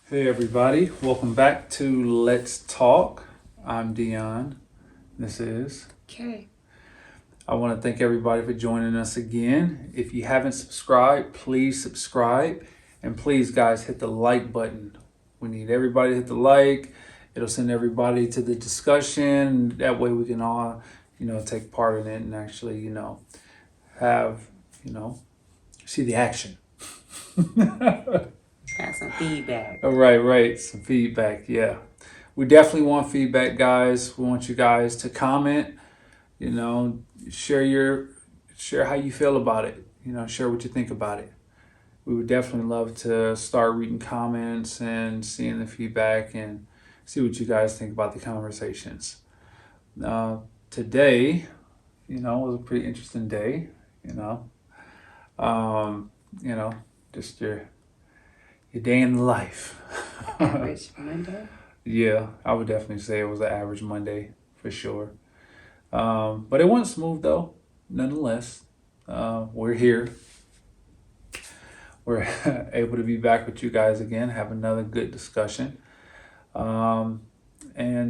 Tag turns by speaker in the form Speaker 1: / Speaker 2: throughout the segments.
Speaker 1: Hey everybody, welcome back to Let's Talk. I'm Dion. This is.
Speaker 2: Okay.
Speaker 1: I want to thank everybody for joining us again. If you haven't subscribed, please subscribe. And please, guys, hit the like button. We need everybody to hit the like. It'll send everybody to the discussion. That way we can all, take part in it and actually, have, you know, see the action.
Speaker 2: Got some feedback.
Speaker 1: Right. Some feedback. Yeah. We definitely want feedback, guys. We want you guys to comment, you know, share how you feel about it. Share what you think about it. We would definitely love to start reading comments and seeing the feedback and see what you guys think about the conversations. Today, was a pretty interesting day, you know. Um, you know, just your day in the life.
Speaker 2: Average Monday.
Speaker 1: Yeah, I would definitely say it was an average Monday for sure. But it went smooth though, nonetheless. We're here. We're able to be back with you guys again, have another good discussion. And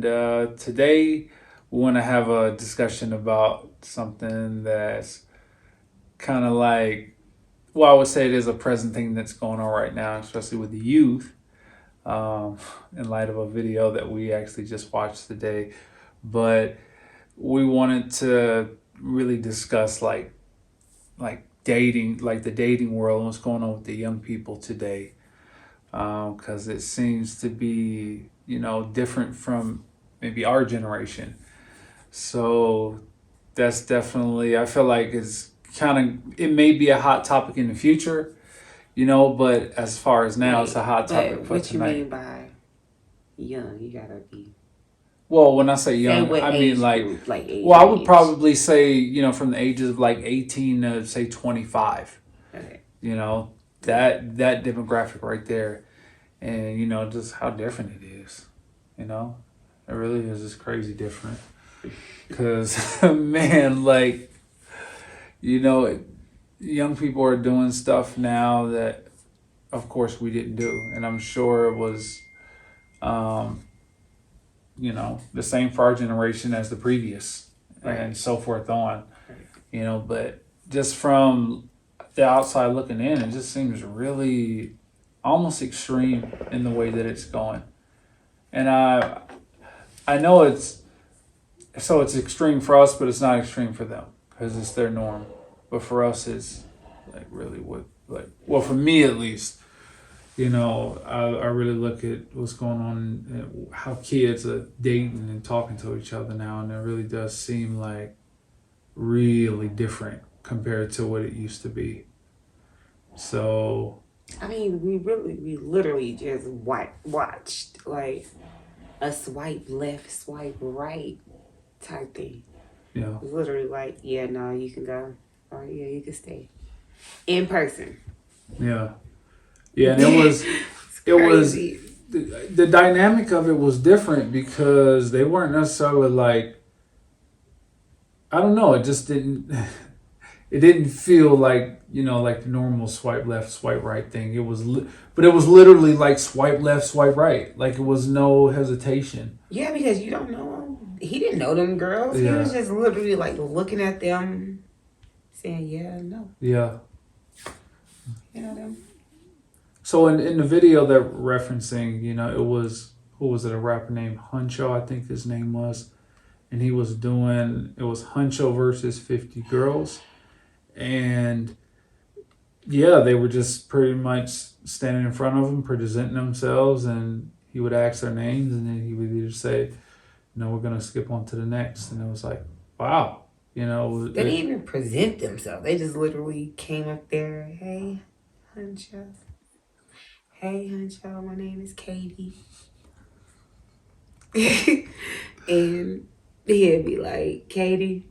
Speaker 1: today we want to have a discussion about something that's kind of like, well, I would say it is a present thing that's going on right now, especially with the youth. In light of a video that we actually just watched today. But we wanted to really discuss like dating, like the dating world and what's going on with the young people today. Because it seems to be, different from maybe our generation. So that's definitely, I feel like it's it may be a hot topic in the future, but as far as now, it's a hot topic for
Speaker 2: What
Speaker 1: tonight.
Speaker 2: you mean by young? You gotta be.
Speaker 1: Well, when I say
Speaker 2: Say
Speaker 1: young,
Speaker 2: what
Speaker 1: I
Speaker 2: age
Speaker 1: mean like,
Speaker 2: group, like age
Speaker 1: well, I would
Speaker 2: range.
Speaker 1: probably say, from the ages of like 18 to say 25,
Speaker 2: Okay.
Speaker 1: that demographic right there. And, just how different it is, it really is just crazy different. Because, man, like, you know, young people are doing stuff now that, of course, we didn't do. And I'm sure it was, um, the same for our generation as the previous
Speaker 2: Right.
Speaker 1: and so forth on,
Speaker 2: Right.
Speaker 1: but just from the outside looking in, it just seems really almost extreme in the way that it's going. And I know it's extreme for us, but it's not extreme for them because it's their norm. But for us, it's like really well, for me at least, I really look at what's going on and how kids are dating and talking to each other now, and it really does seem like really different compared to what it used to be. So,
Speaker 2: I mean, we literally just watched like a swipe left, swipe right type thing.
Speaker 1: yeah,
Speaker 2: Literally, like, yeah, no, you can go, or yeah, you can stay in person.
Speaker 1: yeah, yeah, and it was
Speaker 2: It's
Speaker 1: it was
Speaker 2: crazy.
Speaker 1: the dynamic of it was different because they weren't necessarily like, I don't know, it just didn't it didn't feel like, like the normal swipe left swipe right thing. But it was literally like swipe left swipe right, like it was no hesitation.
Speaker 2: Yeah, because you don't know him. He didn't know them girls. He was
Speaker 1: Yeah,
Speaker 2: just literally like looking at them, saying, "Yeah, no,
Speaker 1: yeah.
Speaker 2: you know them."
Speaker 1: So in the video they're referencing, it was, who was it, a rapper named Huncho, I think his name was, and he was doing, it was Huncho versus 50 girls. And yeah, they were just pretty much standing in front of him, presenting themselves, and he would ask their names, and then he would either say, "No, we're gonna skip on to the next," and it was like, wow,
Speaker 2: They didn't even present themselves. They just literally came up there. Hey, Huncho. Hey, Huncho. My name is Katie. And he'd be like, "Katie,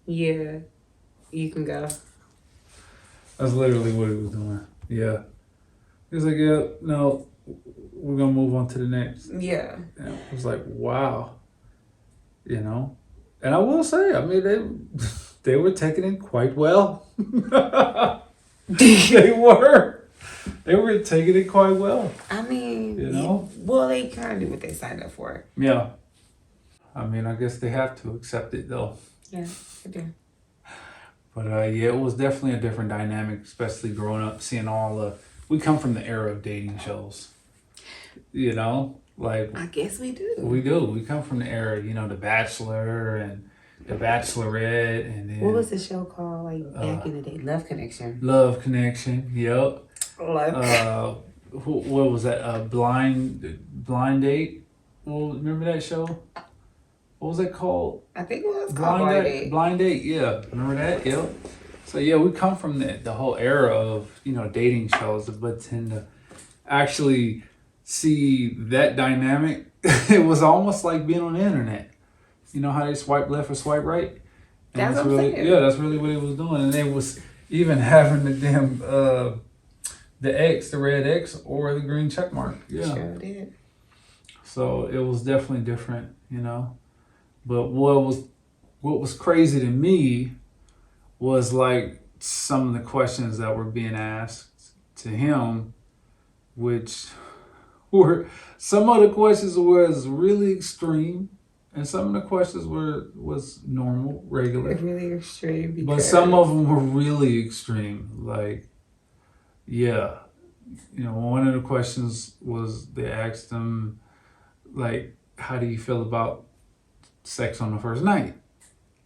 Speaker 2: yeah, you can go."
Speaker 1: that's literally what he was doing. Yeah, he was like, "Yeah, no, we're gonna move on to the next."
Speaker 2: Yeah.
Speaker 1: And it was like, wow, And I will say, I mean, they were taking it quite well. They were. They were taking it quite well.
Speaker 2: I mean,
Speaker 1: You know?
Speaker 2: well, they kind of do what they signed up for.
Speaker 1: Yeah. I mean, I guess they have to accept it though.
Speaker 2: Yeah, they do.
Speaker 1: But yeah, it was definitely a different dynamic, especially growing up, seeing all the. We come from the era of dating shows. You know, like
Speaker 2: I guess we do.
Speaker 1: we do. We come from the era, The Bachelor and The Bachelorette, and then
Speaker 2: What was the show called, like, back in the day? Love Connection.
Speaker 1: Love Connection. Yep.
Speaker 2: Love.
Speaker 1: What was that? Blind Date. Well, remember that show? What was that called?
Speaker 2: I think it was called Blind Date.
Speaker 1: Blind Date. Yeah, remember that? Yep. So yeah, we come from the whole era of dating shows, but then to actually see that dynamic, it was almost like being on the internet. You know how they swipe left or swipe right? And
Speaker 2: That's what I'm
Speaker 1: really,
Speaker 2: saying.
Speaker 1: yeah, that's really what it was doing. And they was even having the damn the X, the red X or the green check mark. Yeah.
Speaker 2: Sure did.
Speaker 1: So it was definitely different, But what was crazy to me was like some of the questions that were being asked to him, which were some of the questions was really extreme, and some of the questions was normal, regular.
Speaker 2: Really extreme. Because...
Speaker 1: But some of them were really extreme. Like, yeah, one of the questions was they asked him, like, how do you feel about sex on the first night?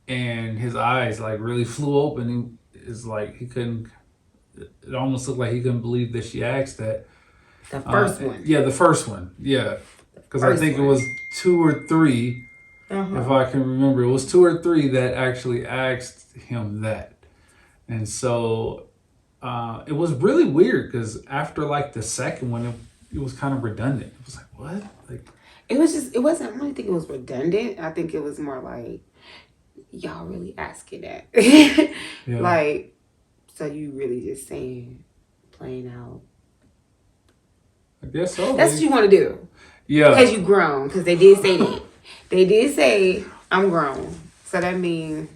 Speaker 1: And his eyes like really flew open. It's like he couldn't. It almost looked like he couldn't believe that she asked that.
Speaker 2: The first one.
Speaker 1: Yeah, the first one. Yeah, because I think it was 2 or 3. If I can remember, it was 2 or 3 that actually asked him that, and so it was really weird because after like the second one, it was kind of redundant. It was like, what? Like,
Speaker 2: it was just. It wasn't. I don't think it was redundant. I think it was more like, y'all really asking that.
Speaker 1: yeah.
Speaker 2: Like, so you really just saying, playing out.
Speaker 1: I guess so.
Speaker 2: That's what you want to do.
Speaker 1: Yeah.
Speaker 2: Because you grown. Because they did say that. They did say, I'm grown. So that means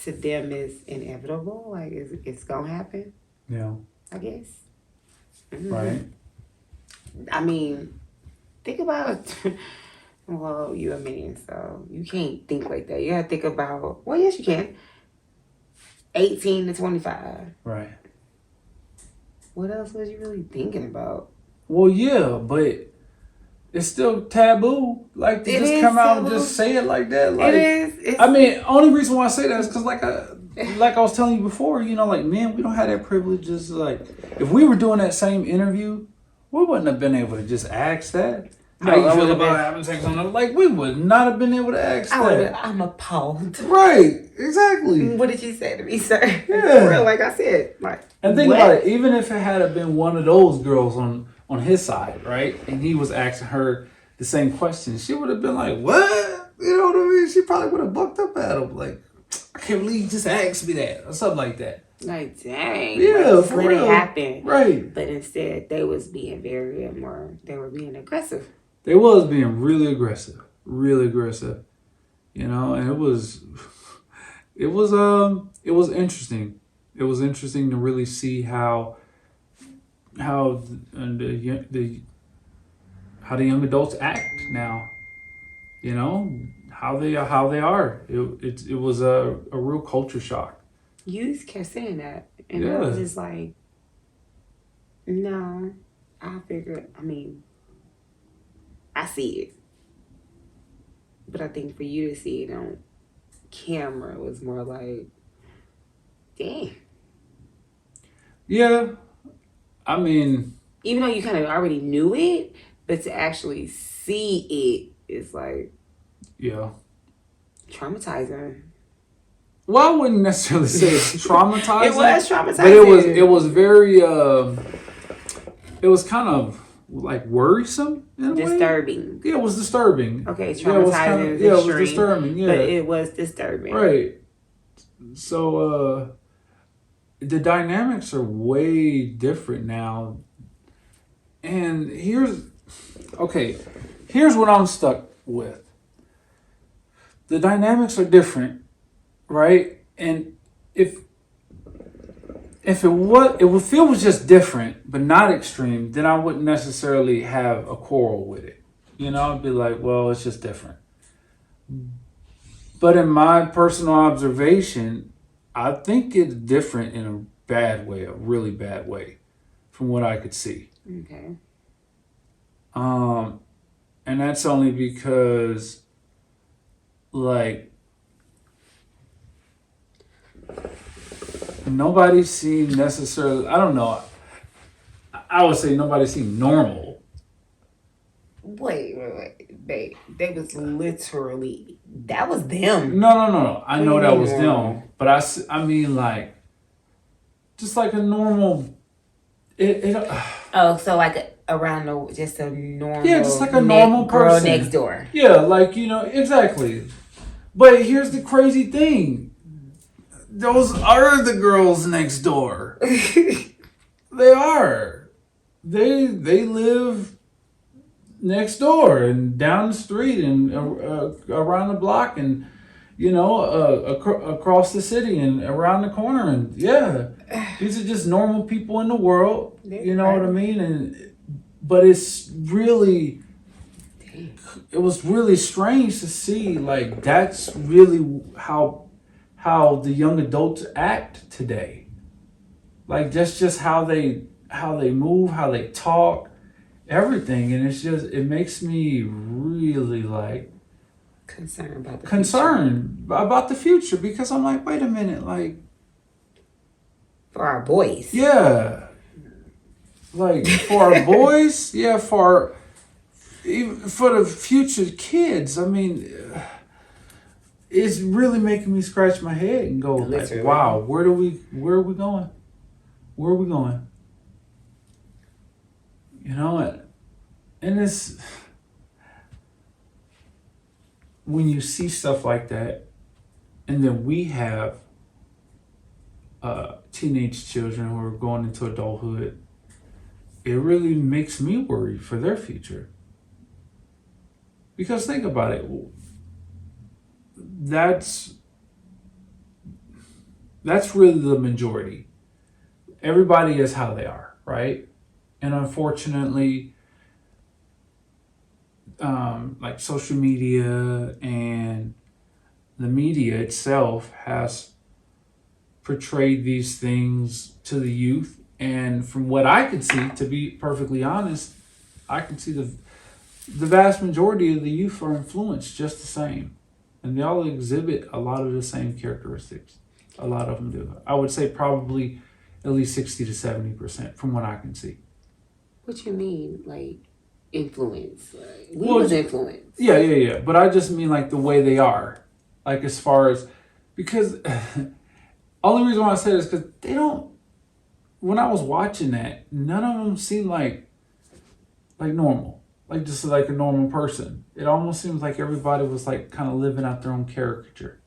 Speaker 2: to them it's inevitable. Like, it's going to happen.
Speaker 1: Yeah.
Speaker 2: I guess.
Speaker 1: Mm-hmm. Right.
Speaker 2: I mean, think about... Well, you're a man, so you can't think like that. You gotta think about, well, yes, you can. 18 to 25.
Speaker 1: Right.
Speaker 2: What else was you really thinking about?
Speaker 1: Well, yeah, but it's still taboo. Like, to just come out and just say it like that. Like,
Speaker 2: it is.
Speaker 1: I mean, only reason why I say that is because, like I was telling you before, like, man, we don't have that privilege. Just like, if we were doing that same interview, we wouldn't have been able to just ask that. How you feel about having sex on them? Like, we would not have been able to ask that.
Speaker 2: I'm appalled.
Speaker 1: Right, exactly.
Speaker 2: What did you say to me, sir?
Speaker 1: Yeah.
Speaker 2: Real, like I said. Like,
Speaker 1: and think about it, even if it had been one of those girls on his side, right? And he was asking her the same question, she would have been like, what? You know what I mean? She probably would have bucked up at him. Like, I can't believe you just asked me that. Or something like that.
Speaker 2: Like, dang.
Speaker 1: Yeah,
Speaker 2: like,
Speaker 1: for
Speaker 2: let
Speaker 1: real.
Speaker 2: it happen.
Speaker 1: Right.
Speaker 2: But instead, they was being they were being aggressive.
Speaker 1: They was being really aggressive, and it was interesting. It was interesting to really see how the young adults act now, how they are. It was a real culture shock.
Speaker 2: You kept saying that, and I was just like, no, I figured. I mean, I see it, but I think for you to see it on camera was more like, dang.
Speaker 1: Yeah, I mean,
Speaker 2: even though you kind of already knew it, but to actually see it is like,
Speaker 1: yeah,
Speaker 2: traumatizing.
Speaker 1: Well, I wouldn't necessarily say it's traumatizing.
Speaker 2: It was traumatizing,
Speaker 1: but it was very it was kind of like worrisome in a
Speaker 2: disturbing.
Speaker 1: Way. Yeah, it was disturbing.
Speaker 2: Okay, traumatizing.
Speaker 1: It was disturbing. Yeah,
Speaker 2: but it was disturbing.
Speaker 1: Right. So the dynamics are way different now, and here's what I'm stuck with. The dynamics are different, right? And if if it was just different but not extreme, then I wouldn't necessarily have a quarrel with it. You know, I'd be like, well, it's just different. But in my personal observation, I think it's different in a bad way, a really bad way, from what I could see.
Speaker 2: Okay.
Speaker 1: And that's only because, like, nobody's seen necessarily. I don't know. I would say nobody's seen normal.
Speaker 2: Wait. They was literally, that was them.
Speaker 1: No. I
Speaker 2: What do
Speaker 1: know
Speaker 2: you
Speaker 1: that
Speaker 2: mean
Speaker 1: was
Speaker 2: normal?
Speaker 1: them, but I mean, like, just like a normal. It
Speaker 2: Oh, so like around just a normal,
Speaker 1: Yeah, just like a normal
Speaker 2: girl
Speaker 1: person.
Speaker 2: next door.
Speaker 1: Yeah, like, exactly. But here's the crazy thing. Those are the girls next door. They are. They live next door and down the street and around the block and across the city and around the corner, and yeah, these are just normal people in the world. You know what I mean? But it was really strange to see, like, that's really how the young adults act today. Like, that's just how they move, how they talk, everything. And it makes me really, like,
Speaker 2: Concerned
Speaker 1: about the future, because I'm like, wait a minute, like,
Speaker 2: for our boys.
Speaker 1: yeah, like, for our boys, yeah, even for the future kids. I mean, it's really making me scratch my head and go, like, wow, where are we going? Where are we going? And it's, when you see stuff like that, and then we have teenage children who are going into adulthood, it really makes me worry for their future. Because think about it, that's really the majority. Everybody is how they are, right? And unfortunately, like, social media and the media itself has portrayed these things to the youth. And from what I can see, to be perfectly honest, I can see the vast majority of the youth are influenced just the same. And they all exhibit a lot of the same characteristics. A lot of them do. I would say probably at least 60 to 70% from what I can see.
Speaker 2: What you mean, like, influence? Like, we was influenced.
Speaker 1: Yeah. But I just mean, like, the way they are. Like, as far as, because only reason why I say this is because they don't, when I was watching that, none of them seemed like normal. Like, just like a normal person. It almost seems like everybody was, like, kind of living out their own caricature.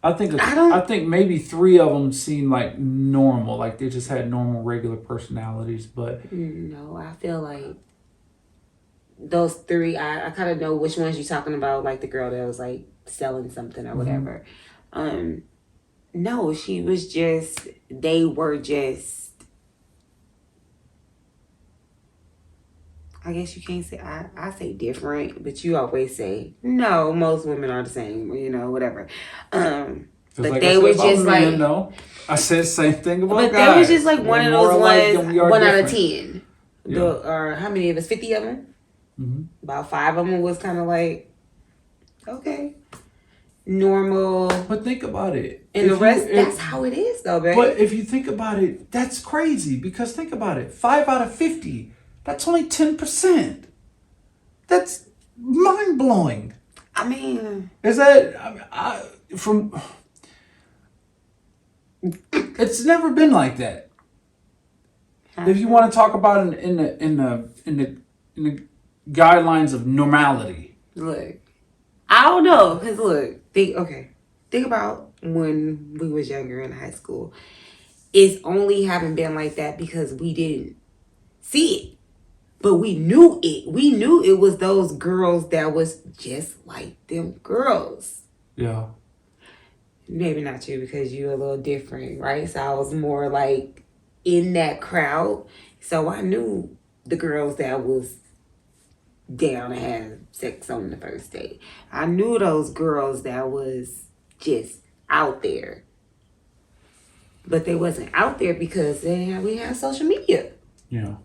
Speaker 1: I think maybe 3 of them seemed like normal, like they just had normal, regular personalities. But
Speaker 2: no, I feel like those 3, I kind of know which ones you're talking about. Like the girl that was like selling something or whatever. No, they were just, I guess you can't say, I say different, but you always say, no, most women are the same, whatever. But
Speaker 1: like
Speaker 2: they were just like,
Speaker 1: no, I said the same thing about
Speaker 2: but
Speaker 1: guys.
Speaker 2: they was just like one of those ones, 1 out of 10.
Speaker 1: Yeah.
Speaker 2: Or how many of us, 50 of them?
Speaker 1: Mm-hmm.
Speaker 2: About 5 of them was kind of like, okay, normal.
Speaker 1: But think about it.
Speaker 2: And the rest, that's how it is though, babe.
Speaker 1: But if you think about it, that's crazy, because think about it. 5 out of 50. That's only 10%. That's mind-blowing.
Speaker 2: I mean,
Speaker 1: is that it's never been like that. If you want to talk about in the guidelines of normality.
Speaker 2: Look, I don't know, cause look, think about when we was younger in high school. It's only haven't been like that because we didn't see it. But we knew it. We knew it was those girls that was just like them girls.
Speaker 1: Yeah.
Speaker 2: Maybe not you because you're a little different, right? So I was more like in that crowd. So I knew the girls that was down to have sex on the first date. I knew those girls that was just out there. But they wasn't out there because we had social media.
Speaker 1: Yeah.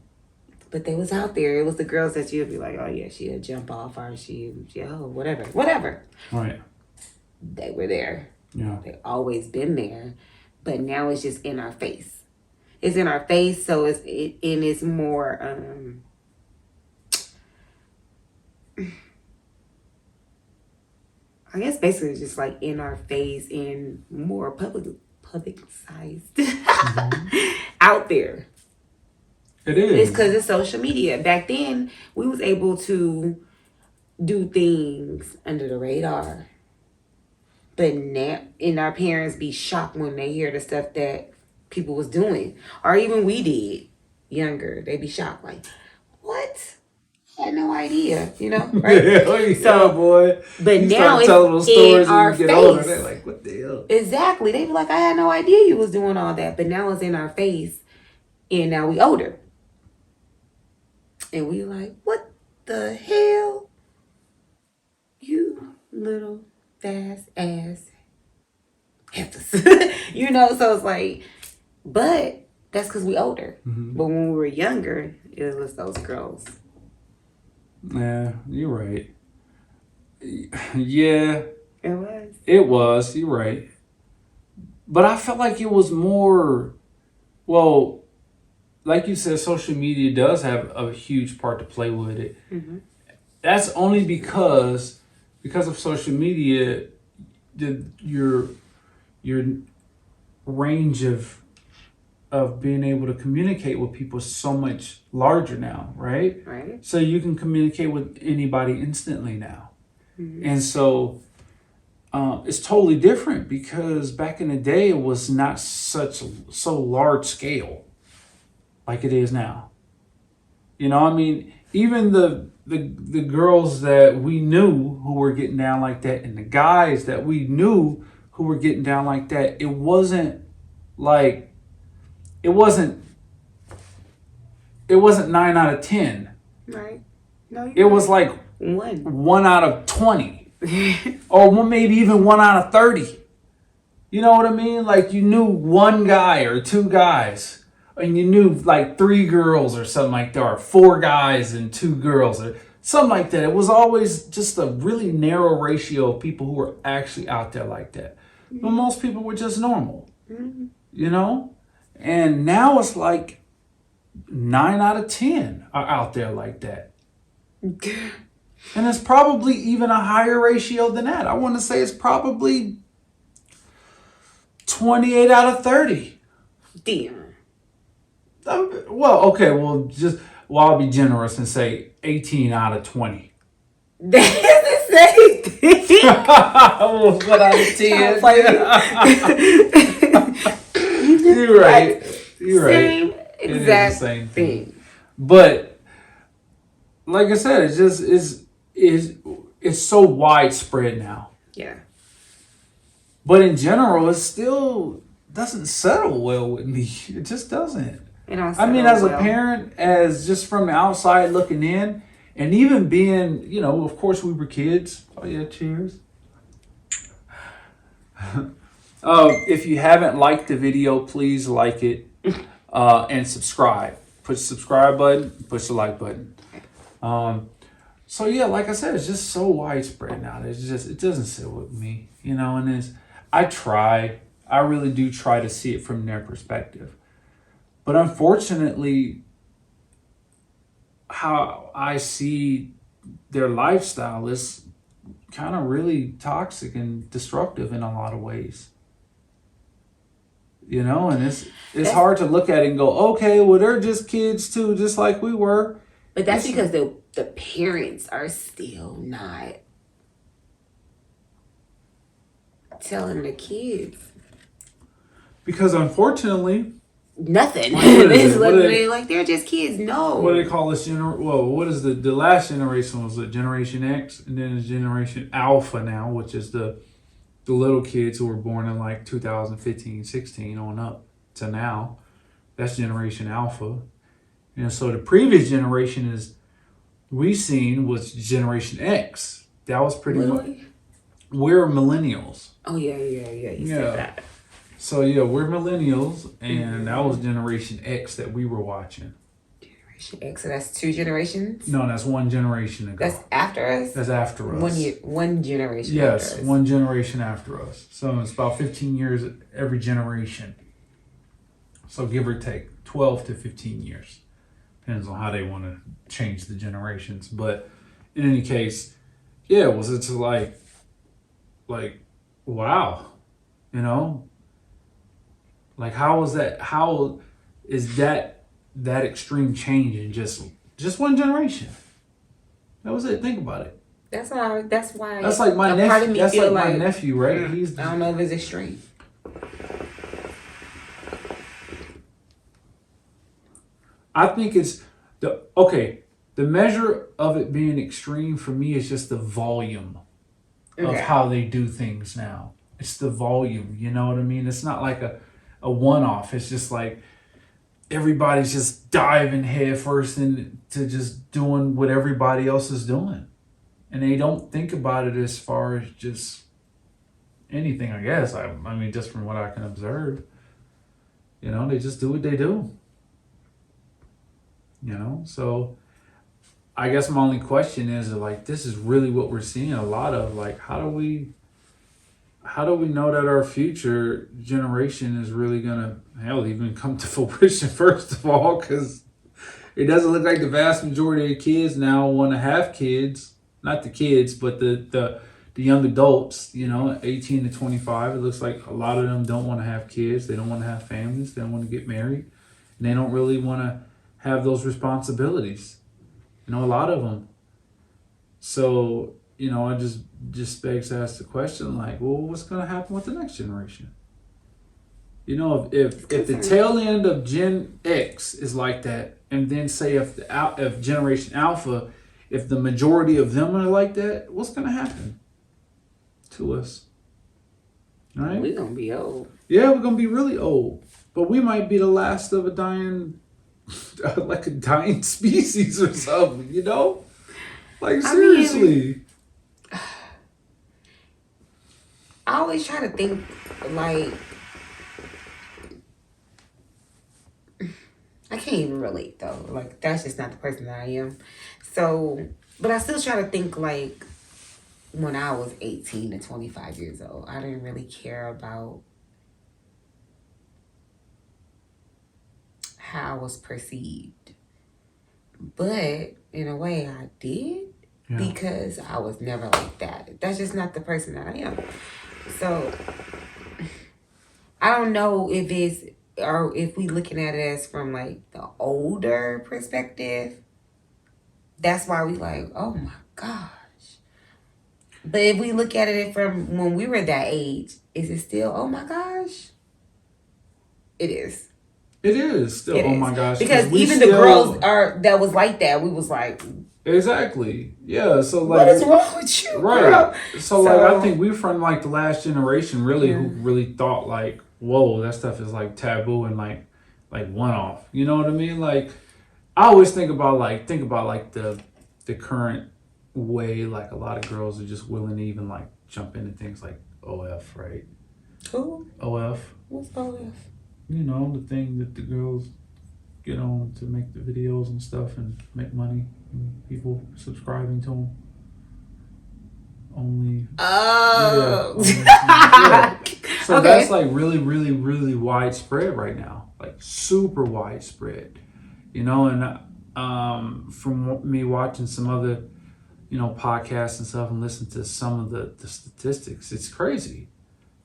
Speaker 2: But they was out there. It was the girls that you'd be like, oh yeah, she'll jump off or whatever.
Speaker 1: Right.
Speaker 2: They were there.
Speaker 1: Yeah.
Speaker 2: They always been there. But now it's just in our face. It's in our face, so it's more I guess basically it's just like in our face and more publicized out there.
Speaker 1: It is.
Speaker 2: It's because it's social media. Back then, we was able to do things under the radar. But now, and our parents be shocked when they hear the stuff that people was doing. Or even we did, younger. They be shocked, like, what? I had no idea, right?
Speaker 1: Yeah, so, boy.
Speaker 2: But
Speaker 1: you
Speaker 2: now it's
Speaker 1: telling those stories
Speaker 2: in our
Speaker 1: when you get
Speaker 2: face.
Speaker 1: older, they're like, what the hell?
Speaker 2: Exactly. They be like, I had no idea you was doing all that. But now it's in our face, and now we older. And we like, what the hell? You little fast ass heifers. So it's like, but that's because we older.
Speaker 1: Mm-hmm.
Speaker 2: But when we were younger, it was those girls.
Speaker 1: Yeah, you're right. Yeah.
Speaker 2: It was.
Speaker 1: It was, you're right. But I felt like it was more, well, like you said, social media does have a huge part to play with it.
Speaker 2: Mm-hmm.
Speaker 1: That's only because of social media, your range of being able to communicate with people is so much larger now, right?
Speaker 2: Right.
Speaker 1: So you can communicate with anybody instantly now.
Speaker 2: Mm-hmm.
Speaker 1: And so it's totally different because back in the day it was not so large scale like it is now. I mean, even the girls that we knew who were getting down like that and the guys that we knew who were getting down like that, it wasn't 9 out of 10.
Speaker 2: Right. No,
Speaker 1: it was like 1 out of 20. Or maybe even 1 out of 30. You know what I mean? Like you knew one guy or two guys. And you knew like 3 girls or something like that. Or 4 guys and 2 girls. Or something like that. It was always just a really narrow ratio of people who were actually out there like that. Mm-hmm. But most people were just normal. Mm-hmm. And now it's like 9 out of 10 are out there like that. And it's probably even a higher ratio than that. I want to say it's probably 28 out of 30.
Speaker 2: Damn.
Speaker 1: Well, okay, I'll be generous and say 18 out of 20.
Speaker 2: That's the same thing.
Speaker 1: What out of 10? You're right. You're
Speaker 2: same
Speaker 1: right.
Speaker 2: Exact
Speaker 1: same
Speaker 2: thing.
Speaker 1: But like I said, it's just it's so widespread now.
Speaker 2: Yeah.
Speaker 1: But in general, it still doesn't settle well with me. It just doesn't. I mean, as a parent, as just from the outside looking in, and even being, of course we were kids. Oh yeah, cheers. If you haven't liked the video, please like it and subscribe. Push the subscribe button, push the like button. So yeah, like I said, it's just so widespread now. It doesn't sit with me, and I really do try to see it from their perspective. But unfortunately, how I see their lifestyle is kind of really toxic and destructive in a lot of ways. And it's hard to look at it and go, okay, well, they're just kids too, just like we were.
Speaker 2: But that's because the parents are still not telling the kids.
Speaker 1: Because unfortunately,
Speaker 2: nothing.
Speaker 1: What is
Speaker 2: It's
Speaker 1: it? What
Speaker 2: literally like they're just kids. No.
Speaker 1: What do they call this Well, what is the last generation was it Generation X, and then it's Generation Alpha now, which is the little kids who were born in like 2015, 16 on up to now. That's Generation Alpha. And so the previous generation is we seen was Generation X. That was pretty much we're millennials.
Speaker 2: Oh yeah. You said that.
Speaker 1: So yeah, we're millennials, and that was Generation X that we were watching.
Speaker 2: Generation X. So that's 2 generations.
Speaker 1: No, that's one generation ago.
Speaker 2: That's after us.
Speaker 1: That's after us.
Speaker 2: One generation.
Speaker 1: Yes,
Speaker 2: after us.
Speaker 1: one generation after us. So it's about 15 years every generation. So give or take 12 to 15 years. Depends on how they want to change the generations. But in any case, yeah, it's like wow, you know, like how is that extreme change in just one generation? That was it. Think about it.
Speaker 2: That's why. That's
Speaker 1: like my nephew. That's like my nephew, right?
Speaker 2: I don't know if it's extreme.
Speaker 1: I think it's the measure of it being extreme for me is just the volume of how they do things now. It's the volume, you know what I mean? It's not like a one-off. It's just like everybody's just diving head first into just doing what everybody else is doing. And they don't think about it as far as just anything, I guess. I mean, just from what I can observe. You know, they just do what they do. You know, so I guess my only question is like, this is really what we're seeing a lot of. Like, how do we know that our future generation is really gonna even come to fruition? First of all, because it doesn't look like the vast majority of kids now want to have kids. Not the kids, but the young adults. You know, 18 to 25. It looks like a lot of them don't want to have kids. They don't want to have families. They don't want to get married, and they don't really want to have those responsibilities. You know, a lot of them. So, you know, I just begs to ask the question, like, well, what's going to happen with the next generation? You know, if the tail end of Gen X is like that, and then say if Generation Alpha, if the majority of them are like that, what's going to happen to us? All right?
Speaker 2: We're going to be old.
Speaker 1: Yeah, we're going to be really old. But we might be the last of a dying species or something, you know? Like, seriously.
Speaker 2: I always try to think, like, I can't even relate, though. Like, that's just not the person that I am. So, but I still try to think, like, when I was 18 to 25 years old, I didn't really care about how I was perceived. But in a way I did, because I was never like that. That's just not the person that I am. So I don't know if we looking at it as from like the older perspective. That's why we like, oh my gosh. But if we look at it from when we were that age, is it still, oh my gosh? It is.
Speaker 1: It is still, oh my gosh.
Speaker 2: Because even the girls that was like that, we was like...
Speaker 1: Exactly. Yeah, so like...
Speaker 2: What is wrong with you,
Speaker 1: right.
Speaker 2: Girl?
Speaker 1: So like, I think we're from like the last generation really who really thought like, whoa, that stuff is like taboo and like one-off. You know what I mean? Like, I always think about the current way like a lot of girls are just willing to even like jump into things like OF, right?
Speaker 2: Who?
Speaker 1: OF.
Speaker 2: What's OF?
Speaker 1: You know, the thing that the girls get on to make the videos and stuff and make money and people subscribing to them. Only.
Speaker 2: Oh.
Speaker 1: Yeah. So that's like really, really, really widespread right now. Like super widespread. You know, and from me watching some other, you know, podcasts and stuff and listening to some of the statistics, it's crazy.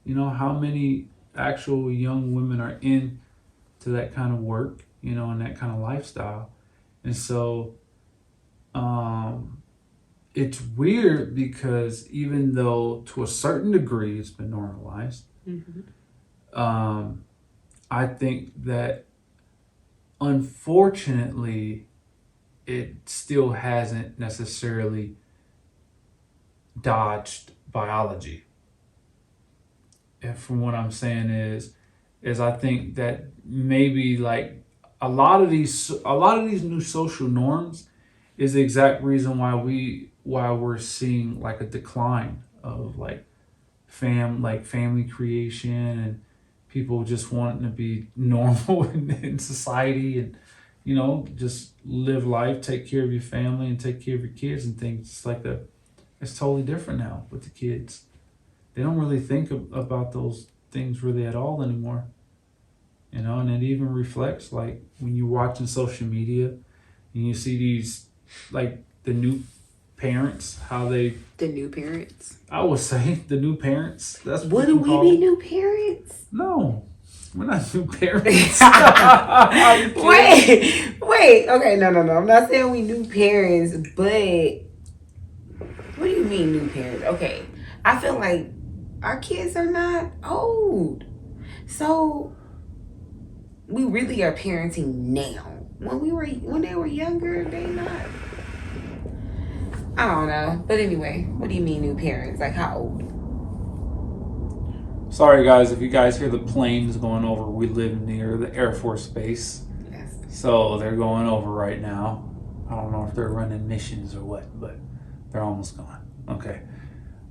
Speaker 1: You know, how many actual young women are into that kind of work, you know, and that kind of lifestyle. And so it's weird because even though to a certain degree it's been normalized, I think that unfortunately, it still hasn't necessarily dodged biology. And from what I'm saying is I think that maybe like a lot of these new social norms is the exact reason why we're seeing like a decline of like family creation and people just wanting to be normal in society and just live life, take care of your family and take care of your kids and things. It's totally different now with the kids. They don't really think about those things really at all anymore. And it even reflects like when you're watching social media and you see these like the new parents, how they
Speaker 2: The new parents.
Speaker 1: I would say the new parents. That's
Speaker 2: What
Speaker 1: you
Speaker 2: do
Speaker 1: can
Speaker 2: we
Speaker 1: call
Speaker 2: be
Speaker 1: them.
Speaker 2: new parents?
Speaker 1: No, we're not new parents. Are you kidding?
Speaker 2: Wait. Okay, no. I'm not saying we new parents, but what do you mean new parents? Okay, I feel like our kids are not old, so we really are parenting now. When they were younger, they not. I don't know, but anyway, what do you mean new parents? Like how old?
Speaker 1: Sorry, guys, if you guys hear the planes going over. We live near the Air Force Base,
Speaker 2: Yes.
Speaker 1: so they're going over right now. I don't know if they're running missions or what, but they're almost gone. Okay.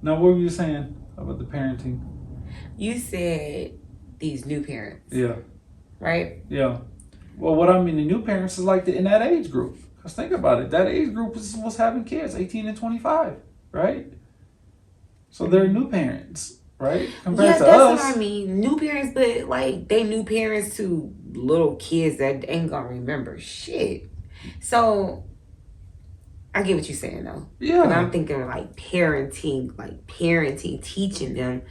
Speaker 1: Now, what were you saying about the parenting?
Speaker 2: You said these new parents,
Speaker 1: Yeah,
Speaker 2: right?
Speaker 1: yeah. Well, what I mean, the new parents is like in that age group. Because think about it, that age group was having kids, 18 and 25, right? So they're new parents, right? Compared
Speaker 2: Yeah,
Speaker 1: to
Speaker 2: that's what I
Speaker 1: us.
Speaker 2: mean. New parents, but like they new parents to little kids that ain't gonna remember shit. So I get what you're saying though. But
Speaker 1: Yeah,
Speaker 2: I'm thinking like parenting, teaching them,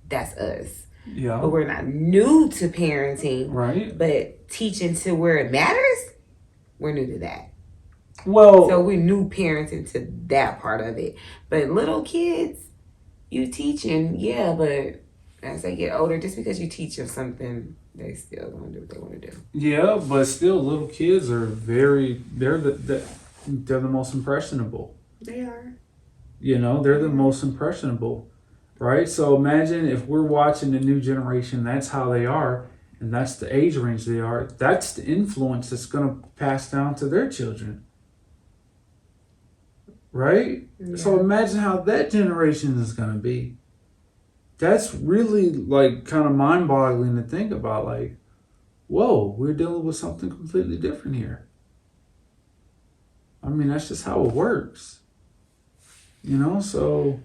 Speaker 2: that's us. But
Speaker 1: yeah,
Speaker 2: we're not new to parenting,
Speaker 1: right.
Speaker 2: but teaching to where it matters, we're new to that. So
Speaker 1: Well,
Speaker 2: we're new parenting to that part of it. But little kids, you teaching, yeah, but as they get older, just because you teach them something, they still gonna do what they want to do.
Speaker 1: yeah, but still, little kids are they're the most impressionable.
Speaker 2: They are.
Speaker 1: They're the most impressionable, right? So imagine if we're watching the new generation, that's how they are, and that's the age range they are. That's the influence that's going to pass down to their children, right? So
Speaker 2: Yeah.
Speaker 1: imagine how that generation is going to be. That's really like kind of mind boggling to think about. Like, whoa, we're dealing with something completely different here. I mean, that's just how it works, so.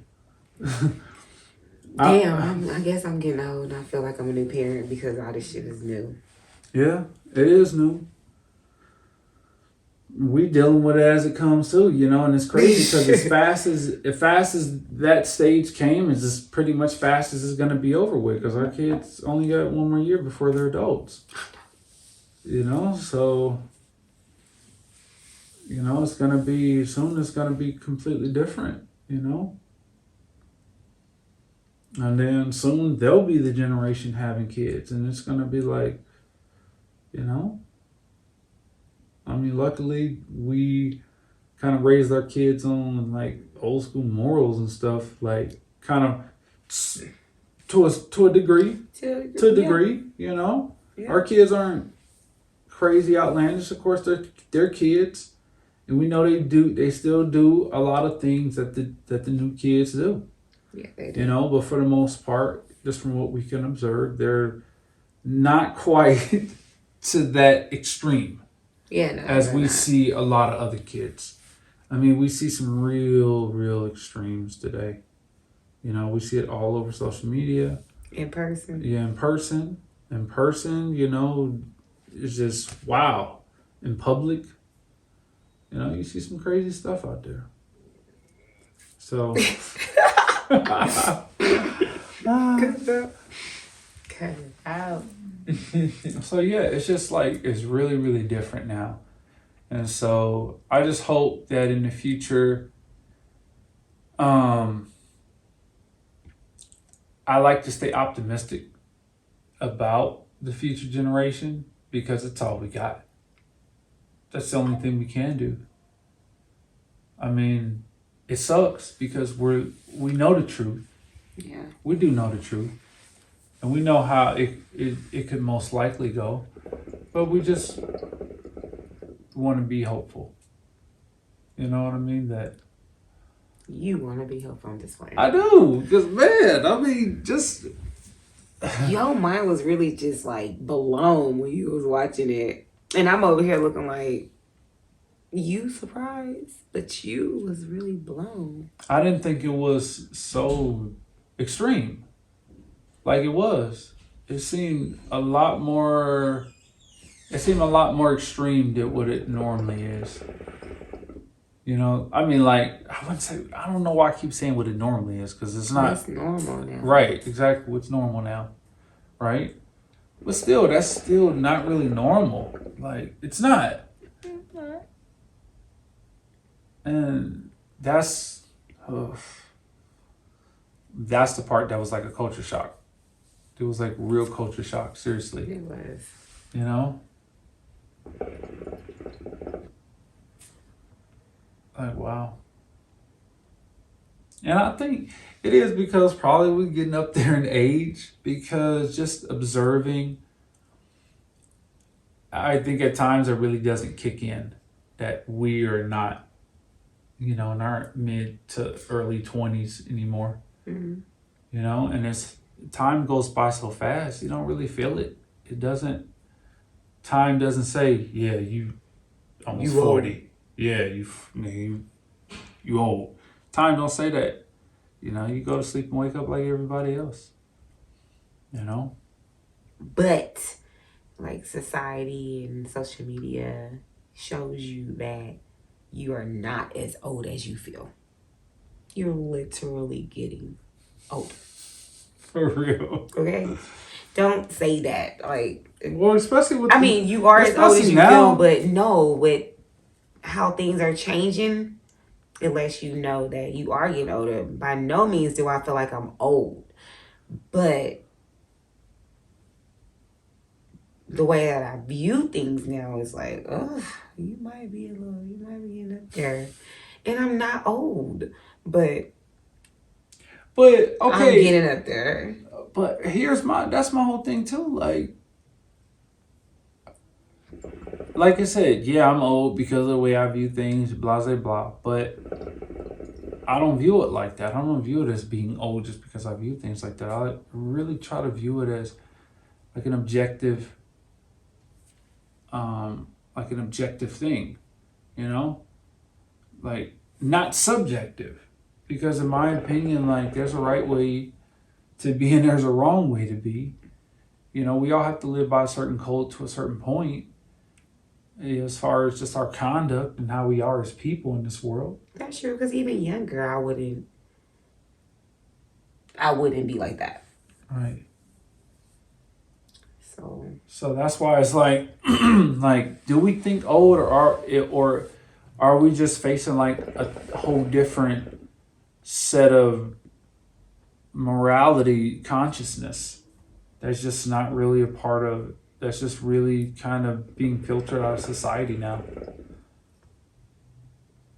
Speaker 1: I,
Speaker 2: Damn, I guess I'm getting old. I feel like I'm a new parent because all this shit is new.
Speaker 1: yeah, it is new. We dealing with it as it comes too, and it's crazy because as fast as that stage came, is just pretty much fast as it's gonna be over with because our kids only got one more year before they're adults. So it's gonna be soon. It's gonna be completely different. And then soon they'll be the generation having kids, and it's gonna be like, you know. I mean, luckily we kind of raised our kids on like old school morals and stuff, like kind of to a degree. To a
Speaker 2: Yeah.
Speaker 1: degree,
Speaker 2: Yeah.
Speaker 1: our kids aren't crazy outlandish. Of course, they're kids, and we know they still do a lot of things that the new kids do.
Speaker 2: Yeah, they do.
Speaker 1: But for the most part, just from what we can observe, they're not quite to that extreme
Speaker 2: Yeah, no,
Speaker 1: as
Speaker 2: they're
Speaker 1: we
Speaker 2: not.
Speaker 1: see a lot of other kids. I mean, we see some real extremes today. We see it all over social media.
Speaker 2: In person.
Speaker 1: Yeah, in person, it's just wow. In public, you see some crazy stuff out there. So,
Speaker 2: Cut it out.
Speaker 1: so yeah, it's just like it's really different now, and so I just hope that in the future, um, I like to stay optimistic about the future generation because it's all we got. That's the only thing we can do. I mean, it sucks because we know the truth.
Speaker 2: Yeah.
Speaker 1: We do know the truth. And we know how it could most likely go. But we just want to be hopeful. You know what I mean? That
Speaker 2: You want to be helpful on this way.
Speaker 1: I do. Because, man, I mean, just...
Speaker 2: Your mind was really just like blown when you was watching it. And I'm over here looking like, you surprised? But you was really blown.
Speaker 1: I didn't think it was so extreme. Like it was. It seemed a lot more extreme than what it normally is. You know, I mean, like, I wouldn't say, I don't know why I keep saying what it normally is, because it's not.
Speaker 2: It's normal now.
Speaker 1: Right, exactly what's normal now. Right? But still, that's still not really normal. Like, it's not. And that's the part that was like a culture shock. It was like real culture shock, seriously.
Speaker 2: It was.
Speaker 1: You know? Like, wow. And I think it is because probably we're getting up there in age, because just observing, I think at times it really doesn't kick in that we are not, you know, in our mid to early 20s anymore.
Speaker 2: Mm-hmm.
Speaker 1: You know, and as time goes by so fast, you don't really feel it. It doesn't, time doesn't say, yeah, you almost 40. Old. Yeah, you old. Time don't say that. You know, you go to sleep and wake up like everybody else. You know?
Speaker 2: But, like, society and social media shows you that you are not as old as you feel. You're literally getting older.
Speaker 1: For real.
Speaker 2: Okay? Don't say that. Like,
Speaker 1: well, especially with
Speaker 2: you are as old as you
Speaker 1: now.
Speaker 2: feel, but no, with how things are changing, it lets you know that you are getting older. By no means do I feel like I'm old. But the way that I view things now is like, oh, you might be getting up there. And I'm not old, but
Speaker 1: okay,
Speaker 2: I'm getting up there.
Speaker 1: But that's my whole thing too. Like I said, yeah, I'm old because of the way I view things, blah, blah, blah. But I don't view it like that. I don't view it as being old just because I view things like that. I really try to view it as like an objective, thing, you know? Like, not subjective. Because in my opinion, like, there's a right way to be and there's a wrong way to be. You know, we all have to live by a certain code to a certain point, as far as just our conduct and how we are as people in this world.
Speaker 2: That's true, because even younger, I wouldn't be like that.
Speaker 1: Right.
Speaker 2: So
Speaker 1: that's why it's like, like, do we think old, or are we just facing like a whole different set of morality consciousness that's just not really a part of, that's just really kind of being filtered out of society now?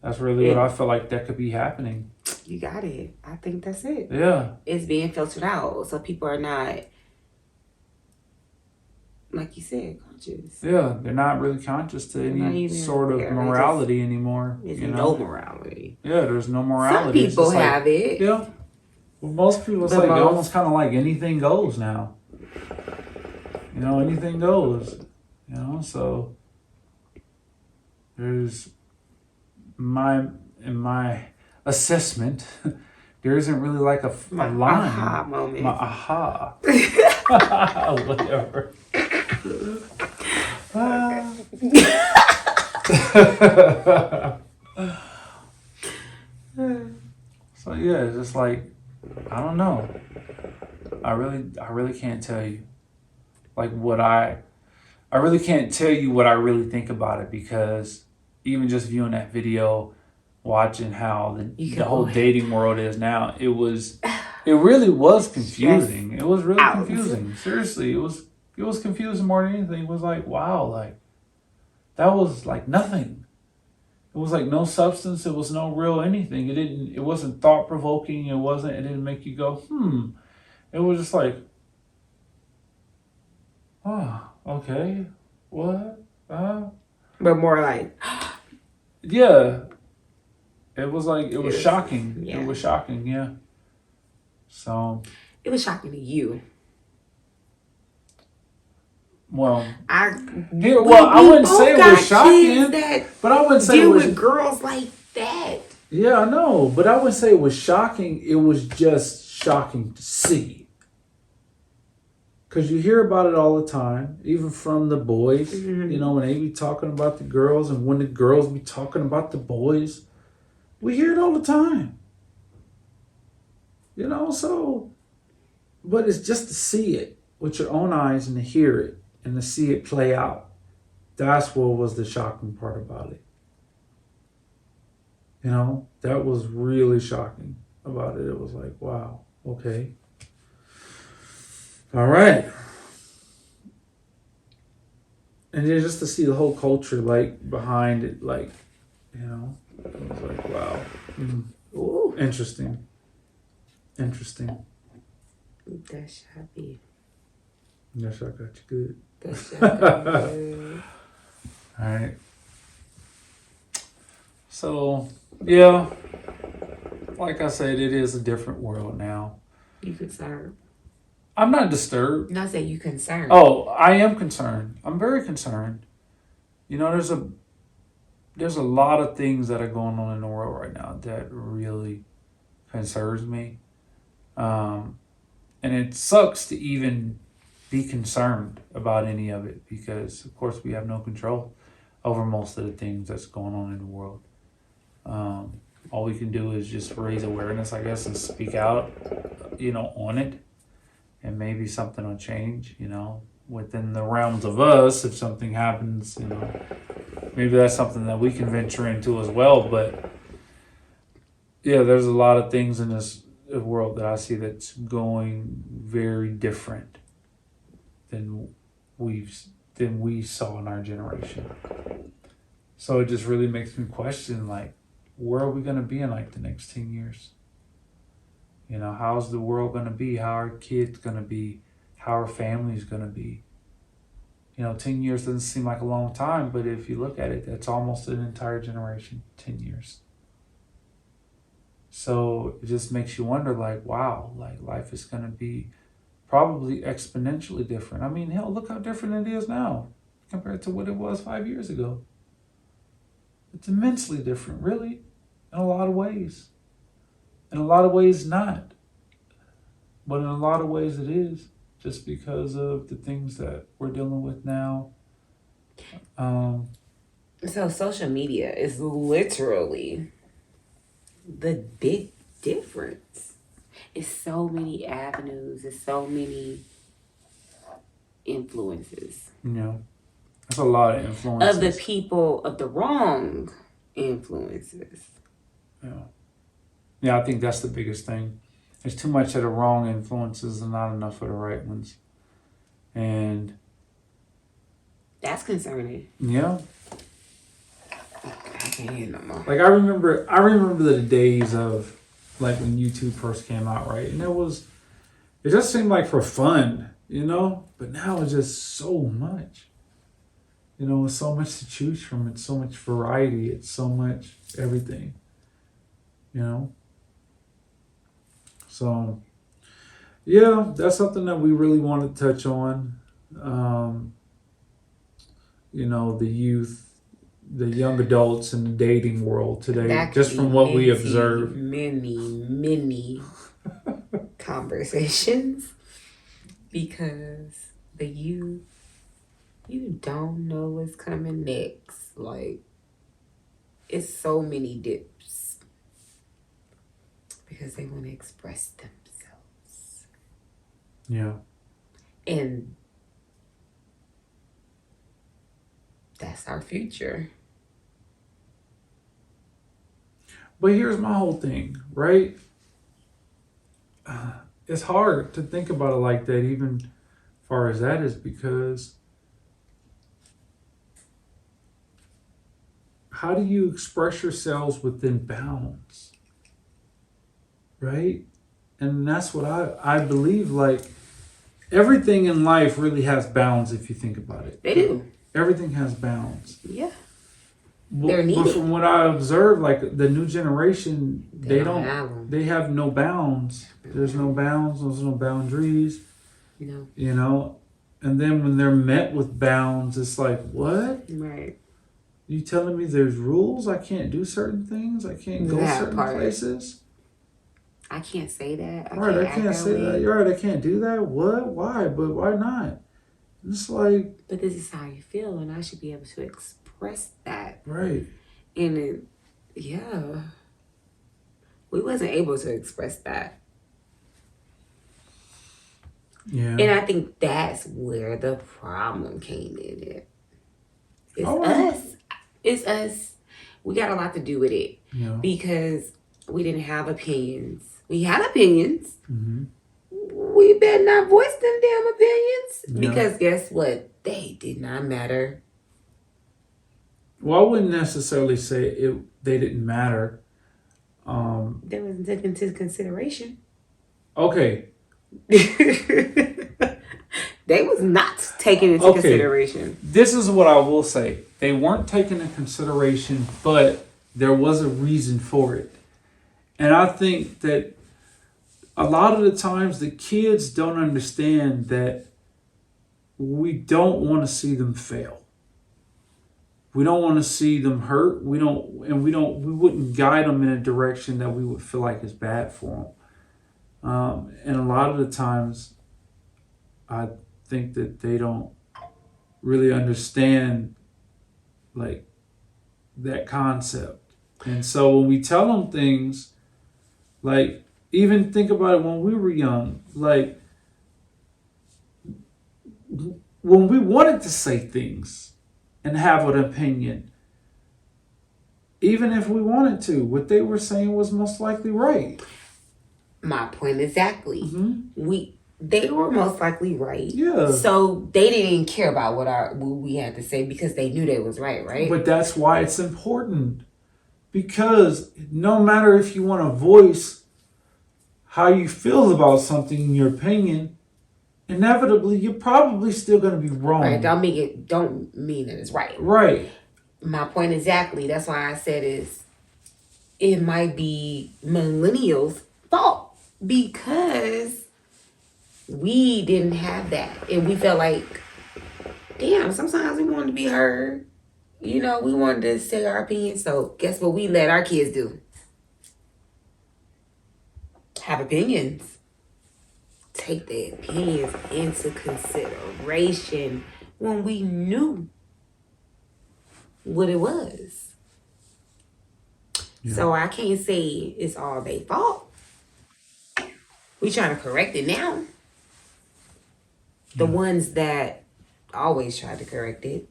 Speaker 1: That's really what I feel like that could be happening.
Speaker 2: You got it. I think that's it.
Speaker 1: Yeah.
Speaker 2: It's being filtered out. So people are not, like you said, conscious.
Speaker 1: Yeah, they're not really conscious to any sort of morality anymore.
Speaker 2: There's no morality.
Speaker 1: Yeah, there's no morality.
Speaker 2: Some people have it.
Speaker 1: Yeah. Well, most people, it's like almost kind of like anything goes now. You know, anything goes. You know, so there's in my assessment, there isn't really like a line.
Speaker 2: Aha moment.
Speaker 1: My aha. Whatever. So yeah, it's just like, I don't know. I really can't tell you. Like I really can't tell you what I really think about it, because even just viewing that video, watching how the whole dating world is now, it really was confusing. It was really confusing. Seriously, it was confusing more than anything. It was like, wow, like, that was like nothing. It was like no substance. It was no real anything. It wasn't thought provoking. It didn't make you go, hmm. It was just like, oh, okay. What?
Speaker 2: But more like,
Speaker 1: Yeah. It was like, it was
Speaker 2: yes,
Speaker 1: shocking.
Speaker 2: yeah.
Speaker 1: It was shocking, yeah. So,
Speaker 2: It was shocking to you.
Speaker 1: well,
Speaker 2: I
Speaker 1: I wouldn't say it was shocking,
Speaker 2: that
Speaker 1: but I wouldn't say it
Speaker 2: deal
Speaker 1: was.
Speaker 2: with girls like that.
Speaker 1: Yeah, I know, but I wouldn't say it was shocking. It was just shocking to see. Because you hear about it all the time, even from the boys, when they be talking about the girls and when the girls be talking about the boys. We hear it all the time. So, but it's just to see it with your own eyes and to hear it and to see it play out. That's what was the shocking part about it. That was really shocking about it. It was like, wow, okay. All right. And then just to see the whole culture, like, behind it, like, it was like, wow.
Speaker 2: Ooh,
Speaker 1: Interesting.
Speaker 2: that should be.
Speaker 1: Yes, I got you good.
Speaker 2: That should be good.
Speaker 1: All right. So, yeah, like I said, it is a different world now.
Speaker 2: You concerned?
Speaker 1: I'm not disturbed.
Speaker 2: Not say you concerned.
Speaker 1: Oh, I am concerned. I'm very concerned. There's a lot of things that are going on in the world right now that really concerns me. And it sucks to even be concerned about any of it because, of course, we have no control over most of the things that's going on in the world. All we can do is just raise awareness, I guess, and speak out, on it. And maybe something will change, within the realms of us. If something happens, maybe that's something that we can venture into as well. But yeah, there's a lot of things in this world that I see that's going very different than we saw in our generation. So it just really makes me question, like, where are we going to be in like the next 10 years? How's the world going to be? How are kids going to be? How are families going to be? 10 years doesn't seem like a long time, but if you look at it, that's almost an entire generation, 10 years. So it just makes you wonder, like, wow, like life is going to be probably exponentially different. I mean, hell, look how different it is now compared to what it was 5 years ago. It's immensely different, really, in a lot of ways. In a lot of ways, not. But in a lot of ways, it is. Just because of the things that we're dealing with now.
Speaker 2: So social media is literally the big difference. It's so many avenues. It's so many influences.
Speaker 1: That's a lot of influences.
Speaker 2: Of the people, of the wrong influences.
Speaker 1: Yeah, I think that's the biggest thing. There's too much of the wrong influences and not enough of the right ones. And
Speaker 2: that's concerning.
Speaker 1: Yeah.
Speaker 2: I can't hear no more.
Speaker 1: Like I remember the days of like when YouTube first came out, right? And it just seemed like for fun, But now it's just so much. It's so much to choose from. It's so much variety. It's so much everything. So, yeah, that's something that we really want to touch on. The youth, the young adults in the dating world today, just from what we observe.
Speaker 2: Many conversations because the youth, you don't know what's coming next. Like, it's so many dips because they want to express themselves.
Speaker 1: Yeah.
Speaker 2: And that's our future.
Speaker 1: But here's my whole thing, right? It's hard to think about it like that, even far as that is, because how do you express yourselves within bounds, right? And that's what I believe. Like everything in life really has bounds if you think about it.
Speaker 2: They do.
Speaker 1: Everything has bounds.
Speaker 2: Yeah.
Speaker 1: But from what I observe, like the new generation, they don't
Speaker 2: have them.
Speaker 1: they have no bounds. There's no bounds. There's no boundaries.
Speaker 2: No.
Speaker 1: You know, and then when they're met with bounds, it's like, what?
Speaker 2: Right.
Speaker 1: You telling me there's rules? I can't do certain things. I can't go certain places.
Speaker 2: I can't say that.
Speaker 1: I can't say that. You're right. I can't do that. What? Why? But why not? It's like.
Speaker 2: But this is how you feel, and I should be able to express that.
Speaker 1: Right.
Speaker 2: And we wasn't able to express that.
Speaker 1: Yeah.
Speaker 2: And I think that's where the problem came in. It's us. It's us. We got a lot to do with it.
Speaker 1: Yeah.
Speaker 2: Because we didn't have opinions. We had opinions.
Speaker 1: Mm-hmm.
Speaker 2: We better not voice them damn opinions.
Speaker 1: Yeah.
Speaker 2: Because guess what? They did not matter.
Speaker 1: Well, I wouldn't necessarily say they didn't matter.
Speaker 2: They wasn't taken into consideration.
Speaker 1: Okay.
Speaker 2: They was not taken into consideration.
Speaker 1: This is what I will say. They weren't taken into consideration, but there was a reason for it. And I think that a lot of the times the kids don't understand that we don't want to see them fail. We don't want to see them hurt. We wouldn't guide them in a direction that we would feel like is bad for them. And a lot of the times, I think that they don't really understand like that concept. And so when we tell them things, like even think about it when we were young, like when we wanted to say things and have an opinion, even if we wanted to, what they were saying was most likely right.
Speaker 2: My point exactly.
Speaker 1: Mm-hmm.
Speaker 2: They were most likely right.
Speaker 1: Yeah.
Speaker 2: So they didn't care about what we had to say because they knew they was right?
Speaker 1: But that's why it's important. Because no matter if you want to voice how you feel about something in your opinion, inevitably you're probably still going to be wrong.
Speaker 2: Right. Don't mean that it's right.
Speaker 1: Right.
Speaker 2: My point exactly. That's why I said it might be millennials' fault because we didn't have that. And we felt like, damn, sometimes we wanted to be heard. You know, we wanted to say our opinion. So guess what we let our kids do? Have opinions. Take their opinions into consideration when we knew what it was. Yeah. So I can't say it's all their fault. We trying to correct it now. The ones that always try to correct it.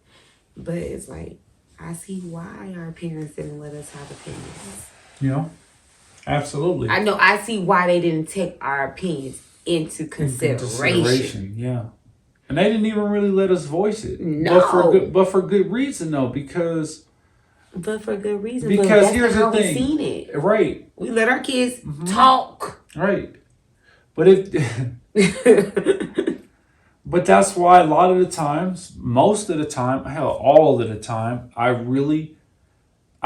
Speaker 2: But it's like, I see why our parents didn't let us have opinions.
Speaker 1: Yeah, absolutely.
Speaker 2: I know, I see why they didn't take our opinions into consideration.
Speaker 1: Yeah. And they didn't even really let us voice it.
Speaker 2: No.
Speaker 1: But for good reason, though, because...
Speaker 2: But for good reason.
Speaker 1: Because here's the thing.
Speaker 2: We seen it.
Speaker 1: Right.
Speaker 2: We let our kids talk.
Speaker 1: Right. But But that's why a lot of the times, most of the time, hell, all of the time, I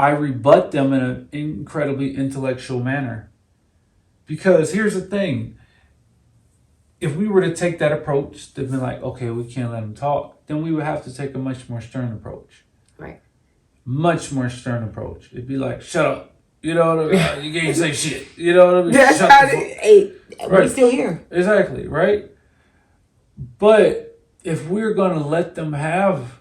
Speaker 1: rebut them in an incredibly intellectual manner. Because here's the thing. If we were to take that approach, to be like, okay, we can't let them talk, then we would have to take a much more stern approach.
Speaker 2: Right.
Speaker 1: Much more stern approach. It'd be like, shut up. You know what I mean? You can't say shit. You know what I mean?
Speaker 2: That's how we're still here.
Speaker 1: Exactly, right? But if we're going to let them have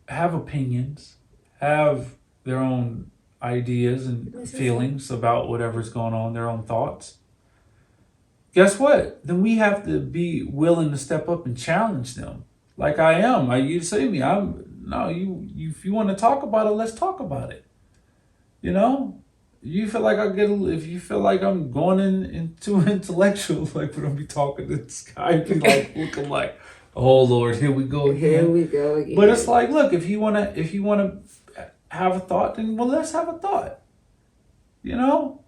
Speaker 1: opinions, have their own ideas and feelings about whatever's going on, their own thoughts, guess what? Then we have to be willing to step up and challenge them. Like I am. You say me. If you want to talk about it, let's talk about it. You know? You feel like if you feel like I'm going in too intellectual, like when I be talking to this guy, be like looking like, Oh Lord, here we go again.
Speaker 2: Here we go again.
Speaker 1: But it's like, look, if you wanna have a thought, then well, let's have a thought. You know,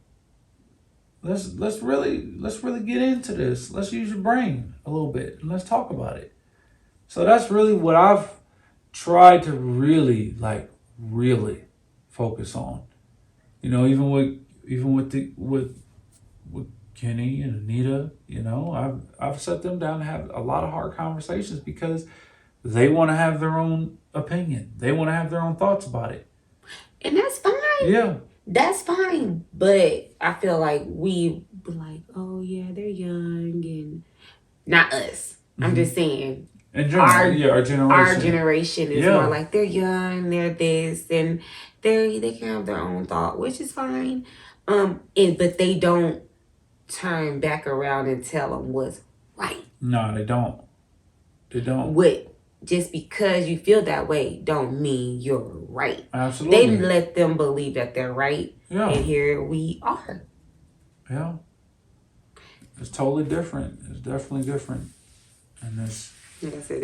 Speaker 1: let's really get into this. Let's use your brain a little bit and let's talk about it. So that's really what I've tried to really focus on. You know, with Kenny and Anita, you know, I've set them down to have a lot of hard conversations because they want to have their own opinion. They want to have their own thoughts about it.
Speaker 2: And that's fine.
Speaker 1: Yeah.
Speaker 2: That's fine. But I feel like we be like, oh yeah, they're young, and not us. I'm just saying.
Speaker 1: In general, our generation.
Speaker 2: Our generation is more like they're young, they're this, and they can have their own thought, which is fine. But they don't turn back around and tell them what's right.
Speaker 1: No, they don't. They don't.
Speaker 2: Just because you feel that way don't mean you're right.
Speaker 1: Absolutely.
Speaker 2: They let them believe that they're right.
Speaker 1: Yeah.
Speaker 2: And here we are.
Speaker 1: Yeah. It's totally different. It's definitely different. And it's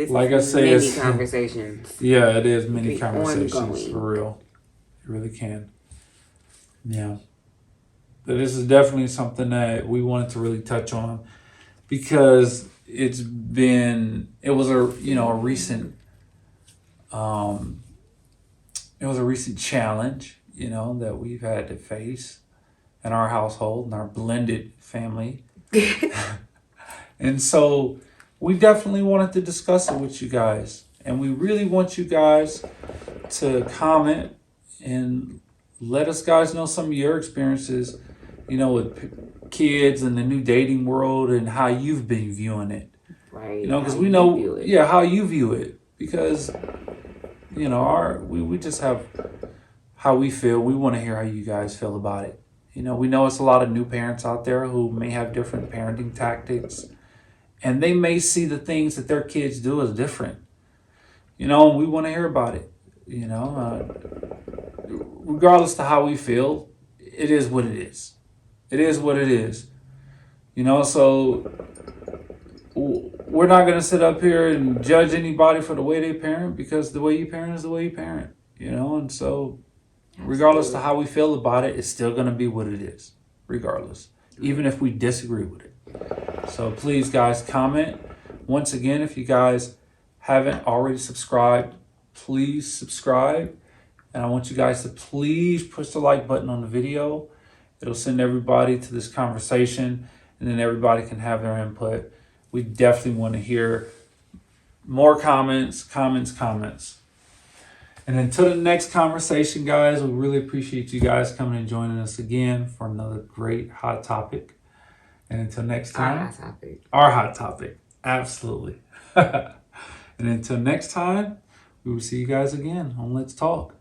Speaker 2: like I said, many conversations.
Speaker 1: Yeah, it is many conversations
Speaker 2: ongoing.
Speaker 1: For real. It really can. Yeah. But this is definitely something that we wanted to really touch on because it was a recent challenge, you know, that we've had to face in our household, in our blended family. And so we definitely wanted to discuss it with you guys. And we really want you guys to comment and let us guys know some of your experiences, you know, with kids and the new dating world and how you've been viewing it.
Speaker 2: Right.
Speaker 1: You know, because we know, how you view it. Because, you know, we just have how we feel. We want to hear how you guys feel about it. You know, we know it's a lot of new parents out there who may have different parenting tactics. And they may see the things that their kids do as different. You know, we want to hear about it. You know, regardless to how we feel, it is what it is. It is what it is. You know, so we're not going to sit up here and judge anybody for the way they parent because the way you parent is the way you parent. You know, and so regardless to how we feel about it, it's still going to be what it is, regardless, even if we disagree with it. So please, guys, comment. Once again, if you guys haven't already subscribed, please subscribe. And I want you guys to please push the like button on the video. It'll send everybody to this conversation, and then everybody can have their input. We definitely want to hear more comments. And until the next conversation, guys, we really appreciate you guys coming and joining us again for another great hot topic. And until next time, our hot topic, absolutely. And until next time, we will see you guys again on Let's Talk.